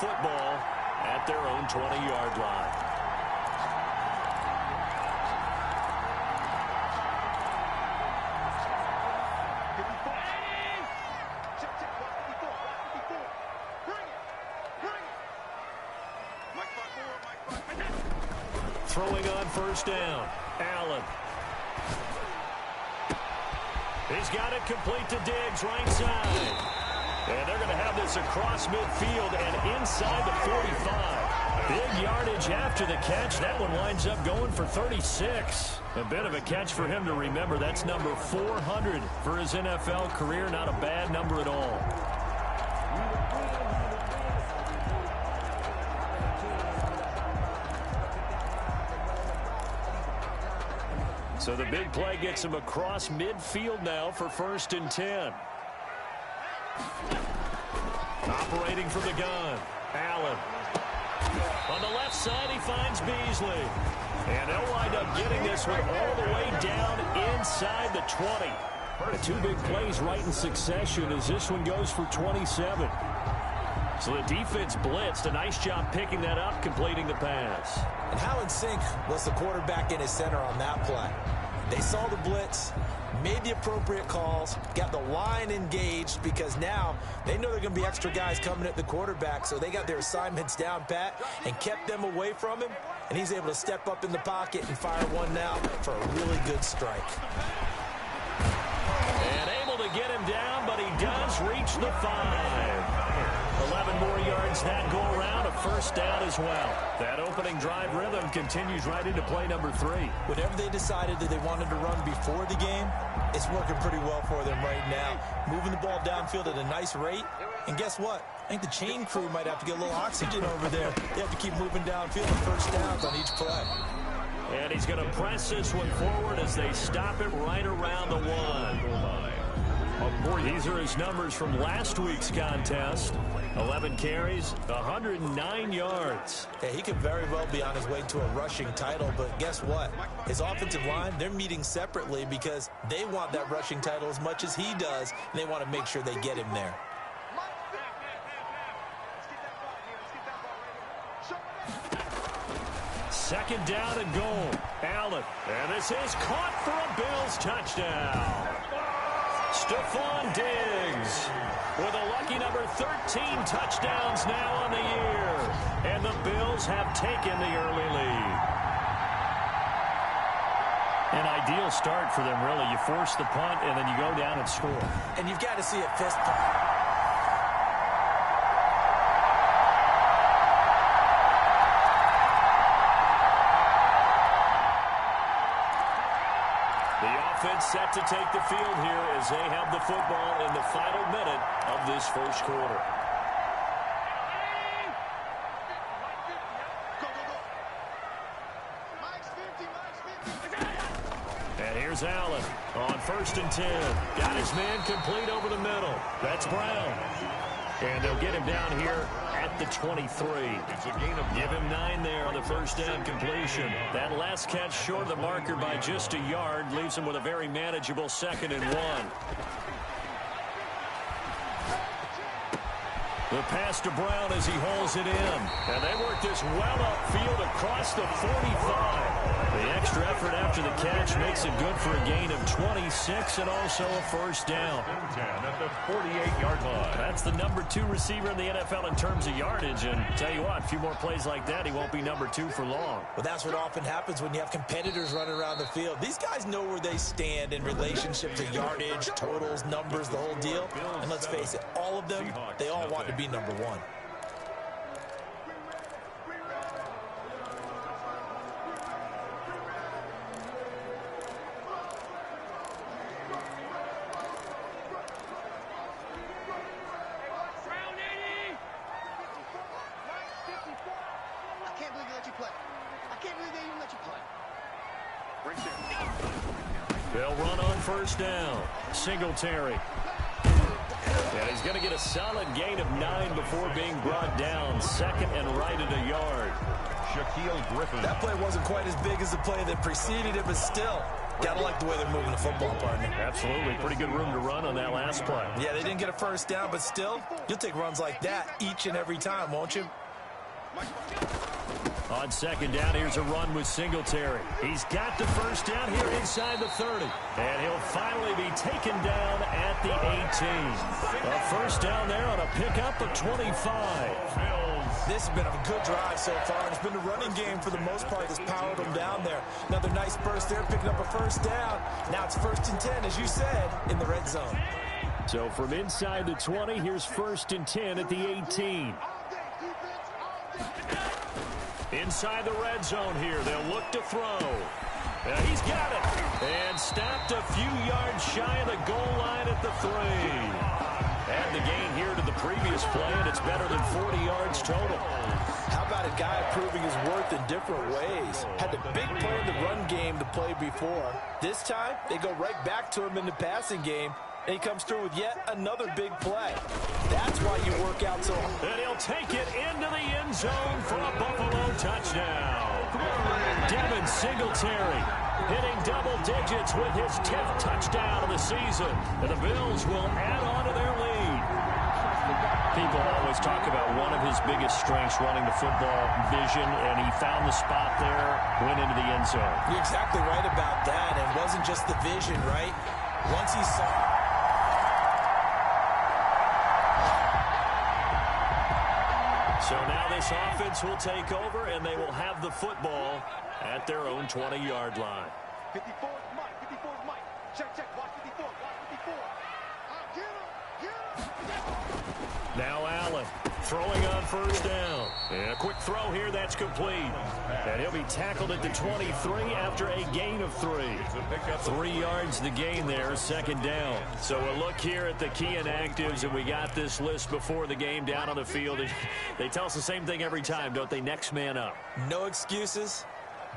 football at their own 20-yard line. Throwing on first down, Allen. He's got it complete to Diggs, right side. And they're going to have this across midfield and inside the 45. Big yardage after the catch. That one winds up going for 36. A bit of a catch for him to remember. That's number 400 for his NFL career. Not a bad number at all. So the big play gets him across midfield now for 1st and 10. Operating from the gun, Allen. On the left side, he finds Beasley. And they'll wind up getting this one all the way down inside the 20. The two big plays right in succession as this one goes for 27. So the defense blitzed. A nice job picking that up, completing the pass. And how in sync was the quarterback in his center on that play? They saw the blitz, made the appropriate calls, got the line engaged because now they know there are going to be extra guys coming at the quarterback, so they got their assignments down pat and kept them away from him, and he's able to step up in the pocket and fire one now for a really good strike. And able to get him down, but he does reach the 5. 11 more yards that go around, a first down as well. That opening drive rhythm continues right into play number 3. Whatever they decided that they wanted to run before the game, it's working pretty well for them right now. Moving the ball downfield at a nice rate. And guess what? I think the chain crew might have to get a little oxygen over there. They have to keep moving downfield and first downs on each play. And he's going to press this one forward as they stop it right around the 1. These are his numbers from last week's contest. 11 carries, 109 yards. Yeah, he could very well be on his way to a rushing title, but guess what? His offensive line, they're meeting separately because they want that rushing title as much as he does, and they want to make sure they get him there. Second down and goal. Allen. And this is caught for a Bills touchdown. Stephon Diggs with a lucky number 13 touchdowns now on the year. And the Bills have taken the early lead. An ideal start for them, really. You force the punt, and then you go down and score. And you've got to see a fist pump. Set to take the field here as they have the football in the final minute of this first quarter. And here's Allen on 1st and 10. Got his man complete over the middle. That's Brown. And they'll get him down here at the 23. Give him 9 there on the first down completion. That last catch short of the marker by just a yard leaves him with a very manageable 2nd and 1. The pass to Brown as he hauls it in. And they work this well upfield across the 45. The extra effort after the catch makes it good for a gain of 26 and also a first down. At the 48-yard line. That's the number 2 receiver in the NFL in terms of yardage. And tell you what, a few more plays like that, he won't be number 2 for long. Well, that's what often happens when you have competitors running around the field. These guys know where they stand in relationship to yardage, totals, numbers, the whole deal. And let's face it, all of them, they all want to be number 1. They'll run on first down. Singletary. And he's going to get a solid gain of 9 before being brought down. 2nd and right at a yard. Shaquille Griffin. That play wasn't quite as big as the play that preceded it, but still, Gotta like the way they're moving the football, partner. Absolutely. Pretty good room to run on that last play. Yeah, they didn't get a first down, but still, you'll take runs like that each and every time, won't you? On second down, here's a run with Singletary. He's got the first down here inside the 30. And he'll finally be taken down at the 18. A first down there on a pickup of 25. This has been a good drive so far. It's been the running game for the most part that's powered them down there. Another nice burst there, picking up a first down. Now it's 1st and 10, as you said, in the red zone. So from inside the 20, here's 1st and 10 at the 18. Inside the red zone here, they'll look to throw. He's got it. And stopped a few yards shy of the goal line at the 3. And the gain here to the previous play, and it's better than 40 yards total. How about a guy proving his worth in different ways? Had the big play in the run game to play before. This time, they go right back to him in the passing game, and he comes through with yet another big play. That's why you work out so hard. And he'll take it into the end zone for a Buffalo touchdown. Devin Singletary hitting double digits with his 10th touchdown of the season. And the Bills will add on to their lead. People always talk about one of his biggest strengths running the football, vision, and he found the spot there, went into the end zone. You're exactly right about that. And it wasn't just the vision, right? Once he saw... So now this offense will take over, and they will have the football at their own 20-yard line. 54, Mike. 54, Mike. Check. Watch 54. Watch 54. Now Allen throwing on first down. And a quick throw here, that's complete. And he'll be tackled at the 23 after a gain of 3. 3 yards the gain there, 2nd down. So a look here at the key inactives, and we got this list before the game down on the field. They tell us the same thing every time, don't they? Next man up. No excuses.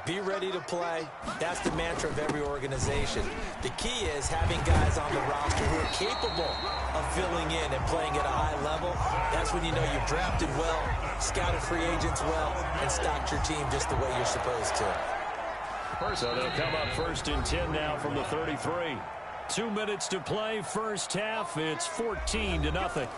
Be ready to play. That's the mantra of every organization. The key is having guys on the roster who are capable of filling in and playing at a high level. That's when you know you've drafted well, scouted free agents well, and stocked your team just the way you're supposed to. So they'll come up 1st and 10 now from the 33. 2 minutes to play, first half. It's 14-0.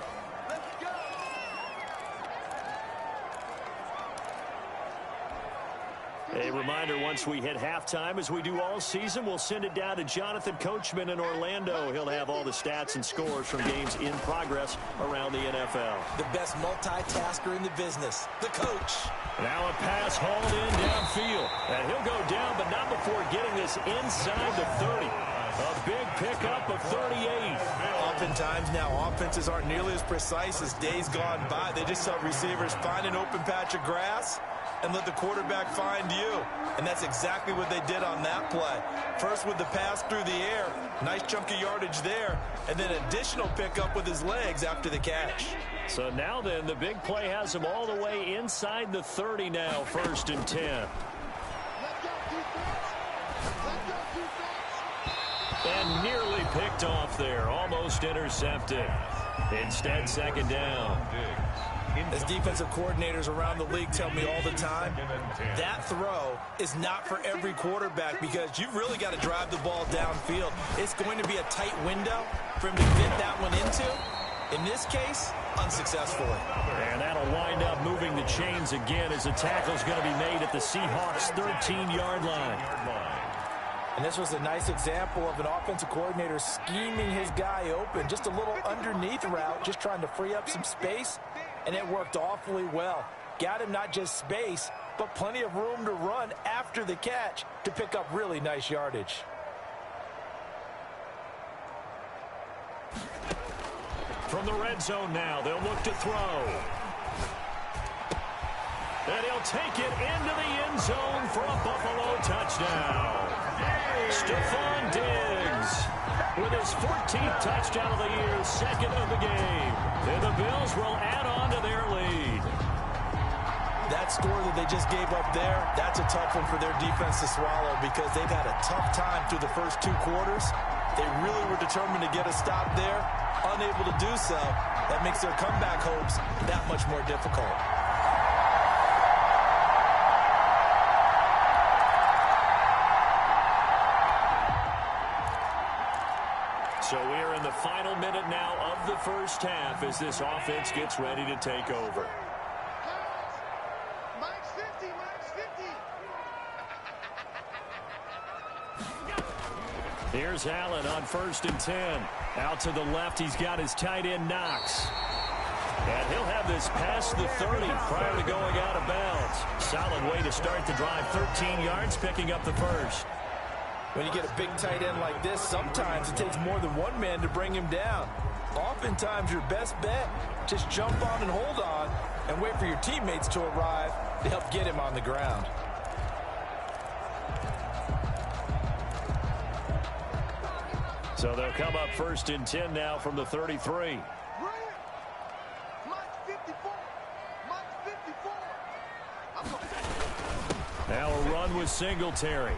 A reminder, once we hit halftime, as we do all season, we'll send it down to Jonathan Coachman in Orlando. He'll have all the stats and scores from games in progress around the NFL. The best multitasker in the business, the coach. Now a pass hauled in downfield. And he'll go down, but not before getting this inside the 30. A big pickup of 38. Oftentimes now, offenses aren't nearly as precise as days gone by. They just saw receivers find an open patch of grass and let the quarterback find you. And that's exactly what they did on that play. First with the pass through the air, nice chunk of yardage there, and then additional pickup with his legs after the catch. So now then, the big play has him all the way inside the 30 now, 1st and 10. And nearly picked off there, almost intercepted. Instead, 2nd down. As defensive coordinators around the league tell me all the time, that throw is not for every quarterback because you've really got to drive the ball downfield. It's going to be a tight window for him to fit that one into. In this case, unsuccessfully. And that'll wind up moving the chains again as the tackle's going to be made at the Seahawks' 13-yard line. And this was a nice example of an offensive coordinator scheming his guy open. Just a little underneath route, just trying to free up some space. And it worked awfully well. Got him not just space, but plenty of room to run after the catch to pick up really nice yardage. From the red zone now, they'll look to throw. And he'll take it into the end zone for a Buffalo touchdown. Stephon Diggs with his 14th touchdown of the year, 2nd of the game. And the Bills will add on to their lead. That score that they just gave up there, that's a tough one for their defense to swallow because they've had a tough time through the first 2 quarters. They really were determined to get a stop there, unable to do so. That makes their comeback hopes that much more difficult. So we're in the final minute now of the first half as this offense gets ready to take over. Mike's 50, Mike's 50. Here's Allen on 1st and 10. Out to the left, he's got his tight end Knox. And he'll have this past the 30 prior to going out of bounds. Solid way to start the drive. 13 yards, picking up the first. When you get a big tight end like this, sometimes it takes more than one man to bring him down. Oftentimes, your best bet, just jump on and hold on and wait for your teammates to arrive to help get him on the ground. So they'll come up 1st and 10 now from the 33. Now a run with Singletary.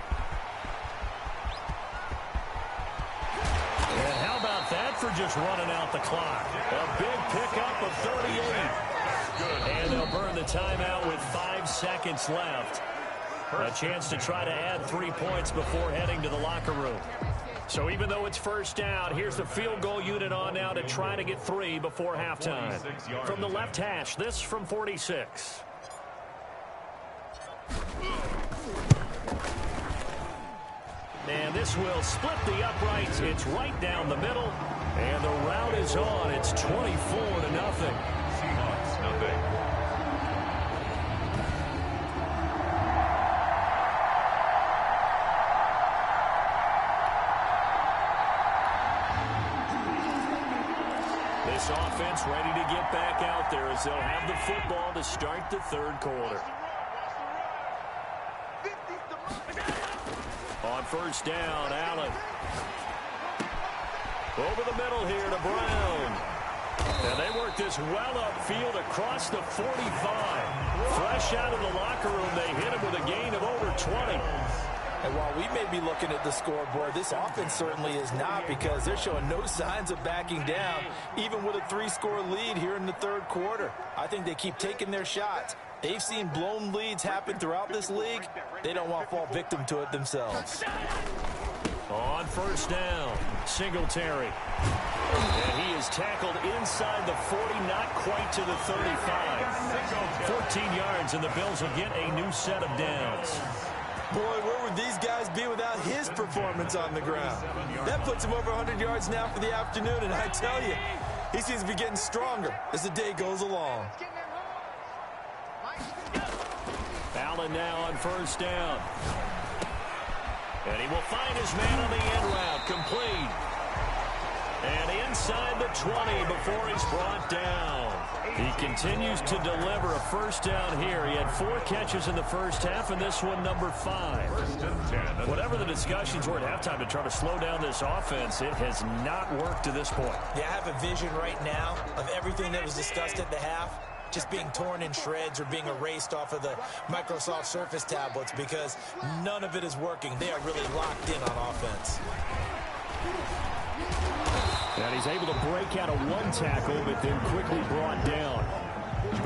And how about that for just running out the clock? A big pickup of 38. And they'll burn the timeout with 5 seconds left. A chance to try to add 3 points before heading to the locker room. So even though it's first down, here's the field goal unit on now to try to get 3 before halftime. From the left hash, this from 46. And this will split the uprights. It's right down the middle. And the route is on. It's 24-0. Seahawks, nothing. This offense ready to get back out there as they'll have the football to start the 3rd quarter. On 1st down, Allen. Over the middle here to Brown. And they work this well upfield across the 45. Fresh out of the locker room, they hit him with a gain of over 20. And while we may be looking at the scoreboard, this offense certainly is not, because they're showing no signs of backing down, even with a 3-score lead here in the 3rd quarter. I think they keep taking their shots. They've seen blown leads happen throughout this league. They don't want to fall victim to it themselves. On 1st down, Singletary. And he is tackled inside the 40, not quite to the 35. 14 yards, and the Bills will get a new set of downs. Boy, where would these guys be without his performance on the ground? That puts him over 100 yards now for the afternoon, and I tell you, he seems to be getting stronger as the day goes along. Allen now on 1st down. And he will find his man on the end route, complete. And inside the 20 before he's brought down. He continues to deliver a 1st down here. He had 4 catches in the first half, and this one number 5. Whatever the discussions were at halftime to try to slow down this offense, it has not worked to this point. Yeah, I have a vision right now of everything that was discussed at the half just being torn in shreds or being erased off of the Microsoft Surface tablets, because none of it is working. They are really locked in on offense. And he's able to break out of 1 tackle, but then quickly brought down.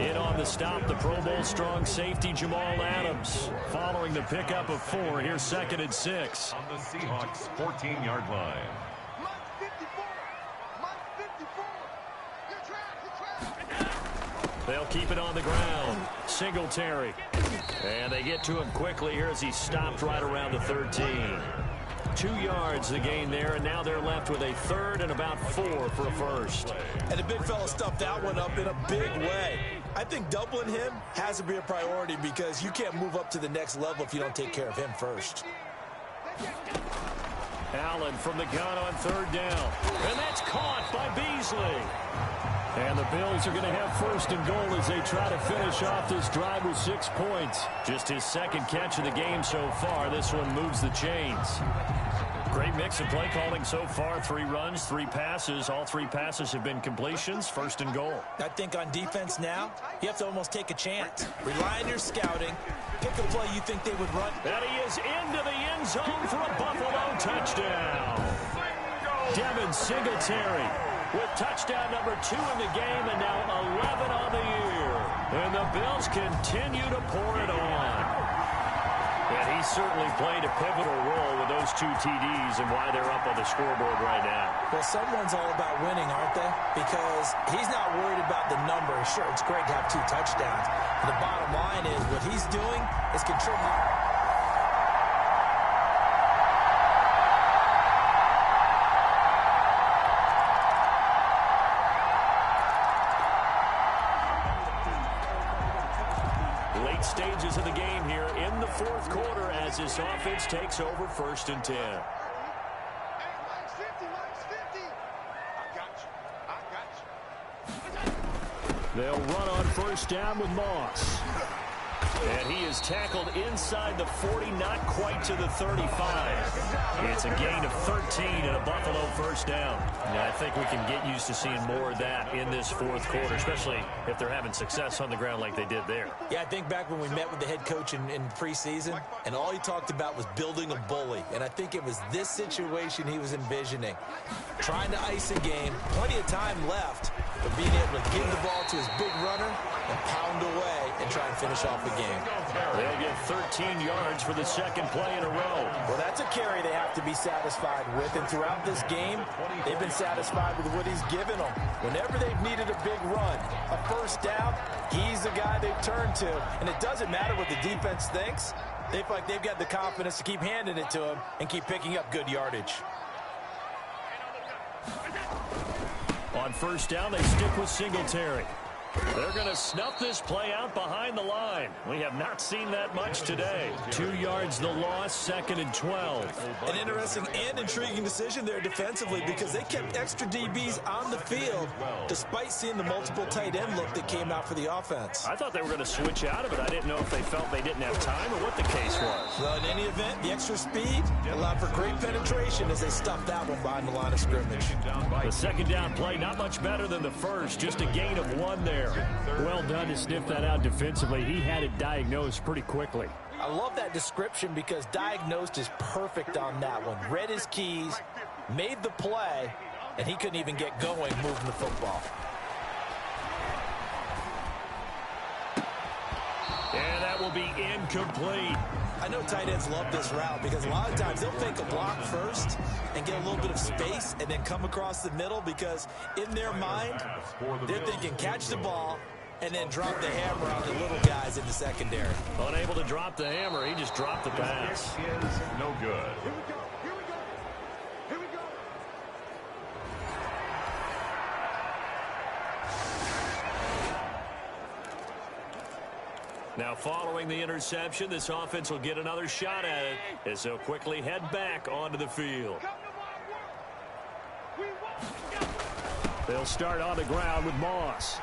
In on the stop, the Pro Bowl strong safety Jamal Adams. Following the pickup of 4, here's 2nd and 6. On the Seahawks 14-yard line. They'll keep it on the ground. Singletary. And they get to him quickly here as he stopped right around the 13. 2 yards the gain there, and now they're left with a 3rd and about 4 for a first. And the big fella stuffed that one up in a big way. I think doubling him has to be a priority, because you can't move up to the next level if you don't take care of him first. Allen from the gun on 3rd down. And that's caught by Beasley. And the Bills are going to have 1st and goal as they try to finish off this drive with 6 points. Just his 2nd catch of the game so far. This one moves the chains. Great mix of play calling so far. 3 runs, 3 passes. All 3 passes have been completions. 1st and goal. I think on defense now, you have to almost take a chance. Rely on your scouting. Pick a play you think they would run. And he is into the end zone for a Buffalo touchdown. Devin Singletary with touchdown number 2 in the game, and now 11 on the year. And the Bills continue to pour it on. And he certainly played a pivotal role with those 2 TDs and why they're up on the scoreboard right now. Well, someone's all about winning, aren't they? Because he's not worried about the number. Sure, it's great to have 2 touchdowns. But the bottom line is what he's doing is contributing. Late stages of the game here in the 4th quarter as this offense takes over 1st and 10. They'll run on 1st down with Moss. And he is tackled inside the 40, not quite to the 35. It's a gain of 13 and a Buffalo 1st down. Yeah, I think we can get used to seeing more of that in this 4th quarter, especially if they're having success on the ground like they did there. Yeah, I think back when we met with the head coach in preseason, and all he talked about was building a bully. And I think it was this situation he was envisioning. Trying to ice a game, plenty of time left, but being able to give the ball to his big runner and pound away and try and finish off the game. They'll get 13 yards for the 2nd play in a row. Well, that's a carry they have to be satisfied with, and throughout this game, they've been satisfied with what he's given them. Whenever they've needed a big run, a 1st down, he's the guy they've turned to. And it doesn't matter what the defense thinks. They feel like they've got the confidence to keep handing it to him and keep picking up good yardage. On 1st down, they stick with Singletary. They're going to snuff this play out behind the line. We have not seen that much today. 2 yards the loss, 2nd and 12. An interesting and intriguing decision there defensively because they kept extra DBs on the field despite seeing the multiple tight end look that came out for the offense. I thought they were going to switch out of it. I didn't know if they felt they didn't have time or what the case was. Well, in any event, the extra speed allowed for great penetration as they stuffed that one behind the line of scrimmage. The 2nd down play, not much better than the 1st, just a gain of 1 there. Well done to sniff that out defensively. He had it diagnosed pretty quickly. I love that description because diagnosed is perfect on that one. Read his keys, made the play, and he couldn't even get going moving the football. And that will be incomplete. I know tight ends love this route because a lot of times they'll fake a block first and get a little bit of space and then come across the middle because in their mind, they're thinking catch the ball and then drop the hammer on the little guys in the secondary. Unable to drop the hammer, he just dropped the pass. Is no good. Now, following the interception, this offense will get another shot at it as they'll quickly head back onto the field. They'll start on the ground with Moss.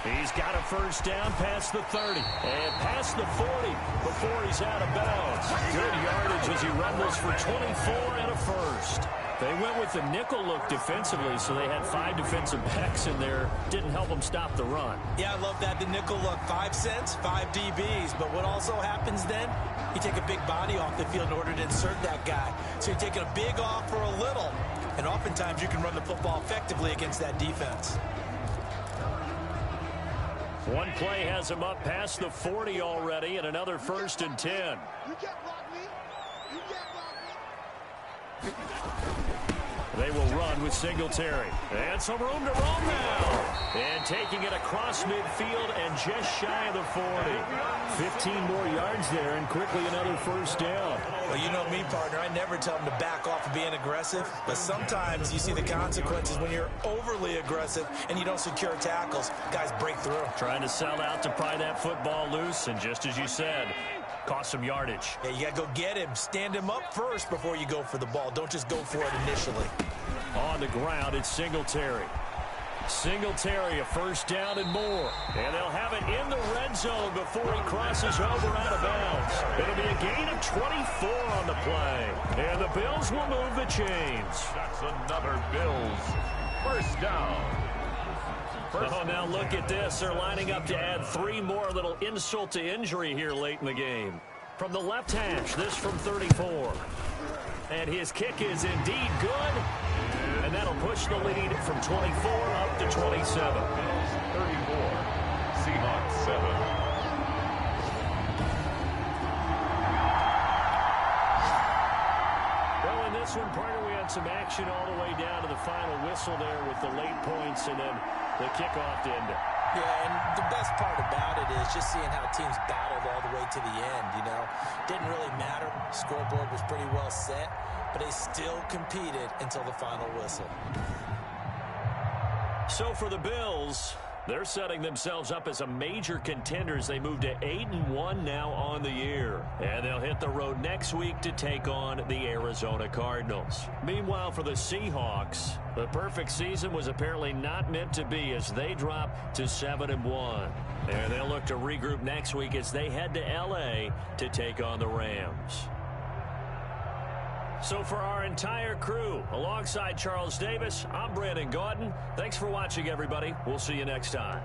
He's got a 1st down past the 30 and past the 40 before he's out of bounds. Good yardage as he rumbles for 24 and a 1st. They went with the nickel look defensively, so they had 5 defensive backs in there. Didn't help them stop the run. Yeah, I love that, the nickel look. 5 cents, 5 DBs. But what also happens then, you take a big body off the field in order to insert that guy. So you're taking a big off for a little. And oftentimes you can run the football effectively against that defense. One play has him up past the 40 already and another 1st and 10. You can't block me. You can't block me. They will run with Singletary. And some room to roam now. And taking it across midfield and just shy of the 40. 15 more yards there and quickly another 1st down. Well, you know me, partner. I never tell them to back off of being aggressive. But sometimes you see the consequences when you're overly aggressive and you don't secure tackles. Guys break through. Trying to sell out to pry that football loose. And just as you said, cost some yardage. Yeah, you got to go get him. Stand him up first before you go for the ball. Don't just go for it initially. On the ground, it's Singletary. Singletary, a 1st down and more. And they'll have it in the red zone before he crosses over out of bounds. It'll be a gain of 24 on the play. And the Bills will move the chains. That's another Bills 1st down. Oh, now look at this. They're lining up to add 3 more. Little insult to injury here late in the game. From the left hash, this from 34. And his kick is indeed good. And that'll push the lead from 24 up to 27. Bills 34. Seahawks 7. some action all the way down to the final whistle there with the late points and then the kickoff to end it. Yeah, and the best part about it is just seeing how teams battled all the way to the end, you know. Didn't really matter. Scoreboard was pretty well set, but they still competed until the final whistle. So for the Bills, they're setting themselves up as a major contender as they move to 8-1 now on the year. And they'll hit the road next week to take on the Arizona Cardinals. Meanwhile, for the Seahawks, the perfect season was apparently not meant to be as they drop to 7-1. And they'll look to regroup next week as they head to L.A. to take on the Rams. So for our entire crew, alongside Charles Davis, I'm Brandon Gaudin. Thanks for watching, everybody. We'll see you next time.